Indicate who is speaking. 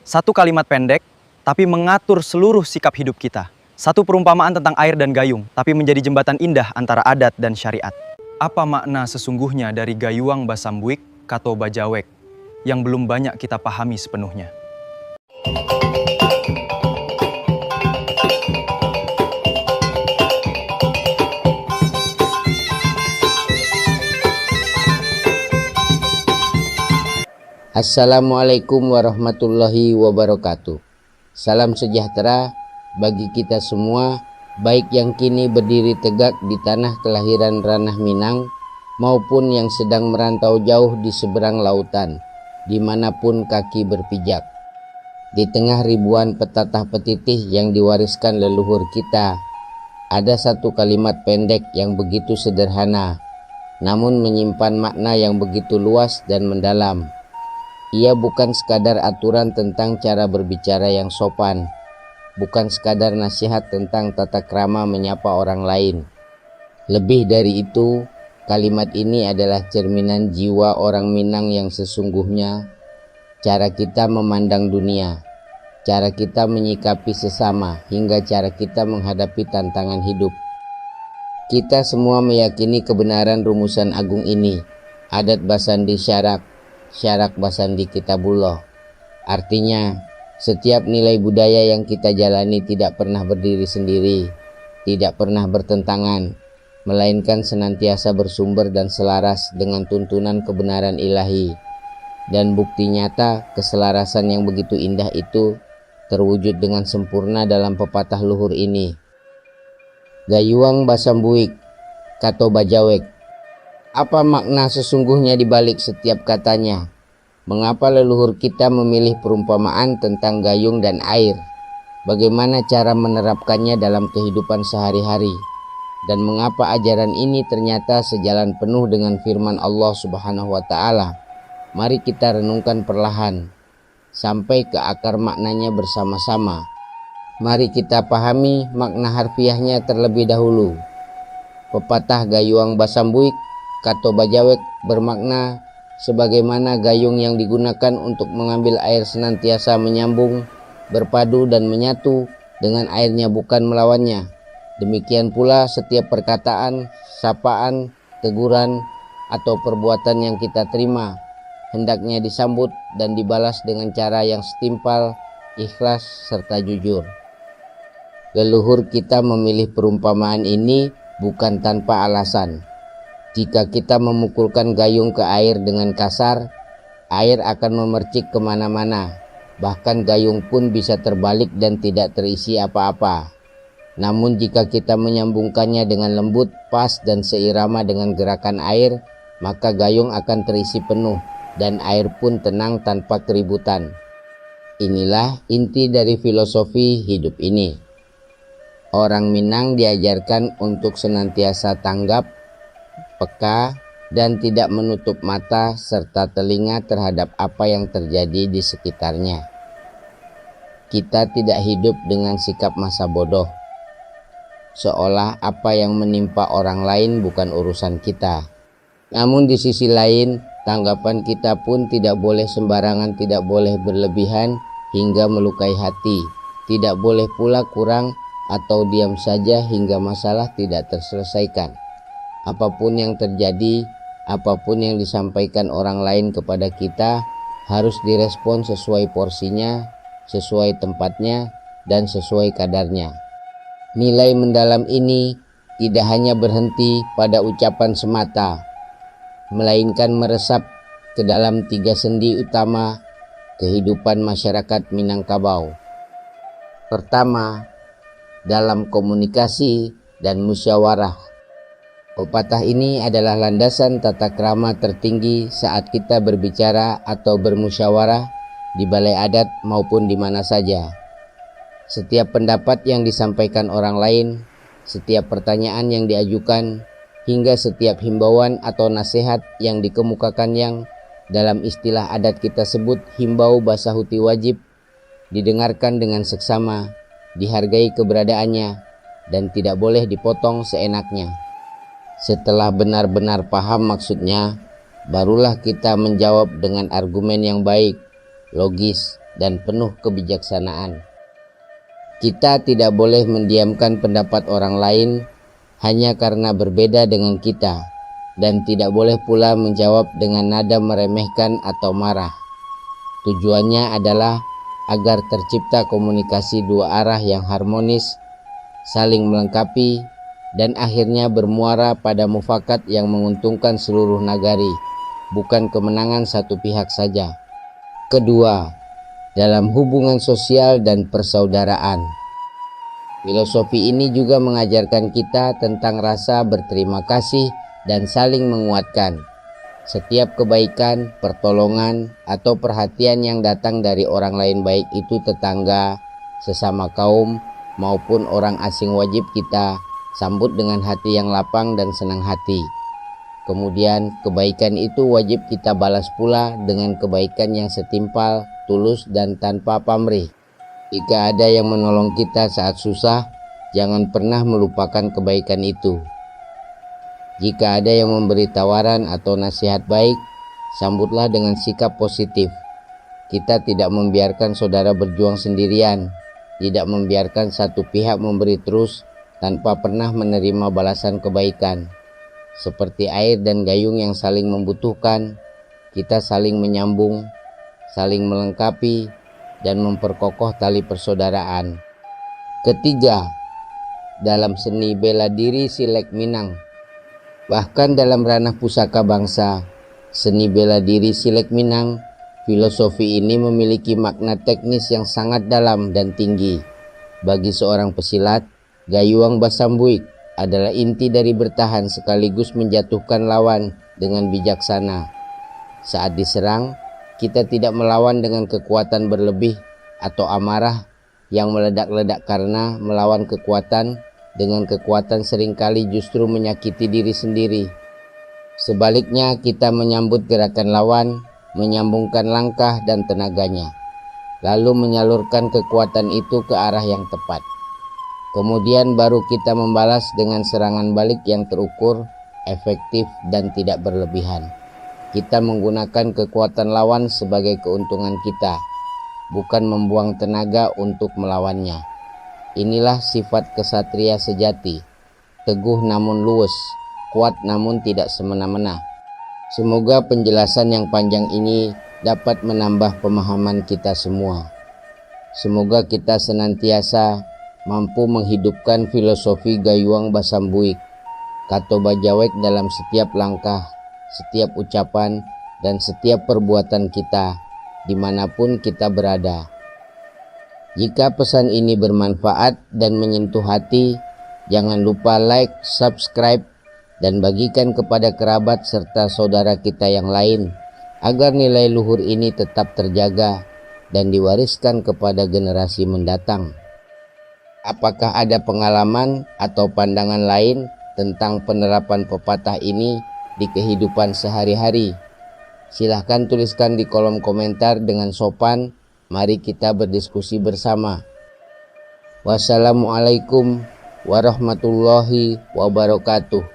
Speaker 1: Satu kalimat pendek, tapi mengatur seluruh sikap hidup kita. Satu perumpamaan tentang air dan gayung, tapi menjadi jembatan indah antara adat dan syariat. Apa makna sesungguhnya dari Gayuang Basambuik Kato Bajawek yang belum banyak kita pahami sepenuhnya?
Speaker 2: Assalamualaikum warahmatullahi wabarakatuh. Salam sejahtera bagi kita semua, baik yang kini berdiri tegak di tanah kelahiran Ranah Minang maupun yang sedang merantau jauh di seberang lautan, dimanapun kaki berpijak. Di tengah ribuan petatah petitih yang diwariskan leluhur kita, ada satu kalimat pendek yang begitu sederhana, namun menyimpan makna yang begitu luas dan mendalam. Ia bukan sekadar aturan tentang cara berbicara yang sopan, bukan sekadar nasihat tentang tata krama menyapa orang lain. Lebih dari itu, kalimat ini adalah cerminan jiwa orang Minang yang sesungguhnya, cara kita memandang dunia, cara kita menyikapi sesama, hingga cara kita menghadapi tantangan hidup. Kita semua meyakini kebenaran rumusan agung ini, adat basandi syarak, syarak basandi kitabullah. Artinya, setiap nilai budaya yang kita jalani tidak pernah berdiri sendiri, tidak pernah bertentangan, melainkan senantiasa bersumber dan selaras dengan tuntunan kebenaran ilahi. Dan bukti nyata keselarasan yang begitu indah itu terwujud dengan sempurna dalam pepatah luhur ini. Gayuang Basambuik Kato Bajawek. Apa makna sesungguhnya di balik setiap katanya? Mengapa leluhur kita memilih perumpamaan tentang gayung dan air? Bagaimana cara menerapkannya dalam kehidupan sehari-hari? Dan mengapa ajaran ini ternyata sejalan penuh dengan firman Allah Subhanahu wa Ta'ala? Mari kita renungkan perlahan sampai ke akar maknanya bersama-sama. Mari kita pahami makna harfiahnya terlebih dahulu. Pepatah Gayuang Basambuik Kato Bajawek bermakna sebagaimana gayung yang digunakan untuk mengambil air senantiasa menyambung, berpadu dan menyatu dengan airnya, bukan melawannya. Demikian pula setiap perkataan, sapaan, teguran, atau perbuatan yang kita terima hendaknya disambut dan dibalas dengan cara yang setimpal, ikhlas, serta jujur. Leluhur kita memilih perumpamaan ini bukan tanpa alasan. Jika kita memukulkan gayung ke air dengan kasar, air akan memercik kemana-mana. Bahkan gayung pun bisa terbalik dan tidak terisi apa-apa. Namun jika kita menyambungkannya dengan lembut, pas dan seirama dengan gerakan air, maka gayung akan terisi penuh dan air pun tenang tanpa keributan. Inilah inti dari filosofi hidup ini. Orang Minang diajarkan untuk senantiasa tanggap, peka, dan tidak menutup mata serta telinga terhadap apa yang terjadi di sekitarnya. Kita tidak hidup dengan sikap masa bodoh, seolah apa yang menimpa orang lain bukan urusan kita. Namun di sisi lain, tanggapan kita pun tidak boleh sembarangan, tidak boleh berlebihan hingga melukai hati, tidak boleh pula kurang atau diam saja hingga masalah tidak terselesaikan. Apapun yang terjadi, apapun yang disampaikan orang lain kepada kita harus direspon sesuai porsinya, sesuai tempatnya, dan sesuai kadarnya. Nilai mendalam ini tidak hanya berhenti pada ucapan semata, melainkan meresap ke dalam 3 sendi utama kehidupan masyarakat Minangkabau. Pertama, dalam komunikasi dan musyawarah. Pepatah ini adalah landasan tata krama tertinggi saat kita berbicara atau bermusyawarah di balai adat maupun di mana saja. Setiap pendapat yang disampaikan orang lain, setiap pertanyaan yang diajukan, hingga setiap himbauan atau nasihat yang dikemukakan yang dalam istilah adat kita sebut himbau basahuti wajib, didengarkan dengan seksama, dihargai keberadaannya, dan tidak boleh dipotong seenaknya. Setelah benar-benar paham maksudnya, barulah kita menjawab dengan argumen yang baik, logis, dan penuh kebijaksanaan. Kita tidak boleh mendiamkan pendapat orang lain hanya karena berbeda dengan kita, dan tidak boleh pula menjawab dengan nada meremehkan atau marah. Tujuannya adalah agar tercipta komunikasi dua arah yang harmonis, saling melengkapi, dan akhirnya bermuara pada mufakat yang menguntungkan seluruh nagari, bukan kemenangan satu pihak saja. Kedua, dalam hubungan sosial dan persaudaraan. Filosofi ini juga mengajarkan kita tentang rasa berterima kasih dan saling menguatkan. Setiap kebaikan, pertolongan, atau perhatian yang datang dari orang lain, baik itu tetangga, sesama kaum, maupun orang asing, wajib kita sambut dengan hati yang lapang dan senang hati. Kemudian kebaikan itu wajib kita balas pula dengan kebaikan yang setimpal, tulus, dan tanpa pamrih. Jika ada yang menolong kita saat susah, jangan pernah melupakan kebaikan itu. Jika ada yang memberi tawaran atau nasihat baik, sambutlah dengan sikap positif. Kita tidak membiarkan saudara berjuang sendirian, tidak membiarkan satu pihak memberi terus tanpa pernah menerima balasan kebaikan. Seperti air dan gayung yang saling membutuhkan, kita saling menyambung, saling melengkapi, dan memperkokoh tali persaudaraan. Ketiga, dalam seni bela diri Silek Minang. Bahkan dalam ranah pusaka bangsa, seni bela diri Silek Minang, filosofi ini memiliki makna teknis yang sangat dalam dan tinggi. Bagi seorang pesilat, gayuang basambuik adalah inti dari bertahan sekaligus menjatuhkan lawan dengan bijaksana. Saat diserang, kita tidak melawan dengan kekuatan berlebih atau amarah yang meledak-ledak, karena melawan kekuatan dengan kekuatan seringkali justru menyakiti diri sendiri. Sebaliknya, kita menyambut gerakan lawan, menyambungkan langkah dan tenaganya, lalu menyalurkan kekuatan itu ke arah yang tepat. Kemudian baru kita membalas dengan serangan balik yang terukur, efektif, dan tidak berlebihan. Kita menggunakan kekuatan lawan sebagai keuntungan kita, bukan membuang tenaga untuk melawannya. Inilah sifat kesatria sejati, teguh namun luwes, kuat namun tidak semena-mena. Semoga penjelasan yang panjang ini dapat menambah pemahaman kita semua. Semoga kita senantiasa mampu menghidupkan filosofi gayuang basambuik, kato bajawek dalam setiap langkah, setiap ucapan, dan setiap perbuatan kita, dimanapun kita berada. Jika pesan ini bermanfaat dan menyentuh hati, jangan lupa like, subscribe, dan bagikan kepada kerabat serta saudara kita yang lain, agar nilai luhur ini tetap terjaga dan diwariskan kepada generasi mendatang. Apakah ada pengalaman atau pandangan lain tentang penerapan pepatah ini di kehidupan sehari-hari? Silahkan tuliskan di kolom komentar dengan sopan. Mari kita berdiskusi bersama. Wassalamualaikum warahmatullahi wabarakatuh.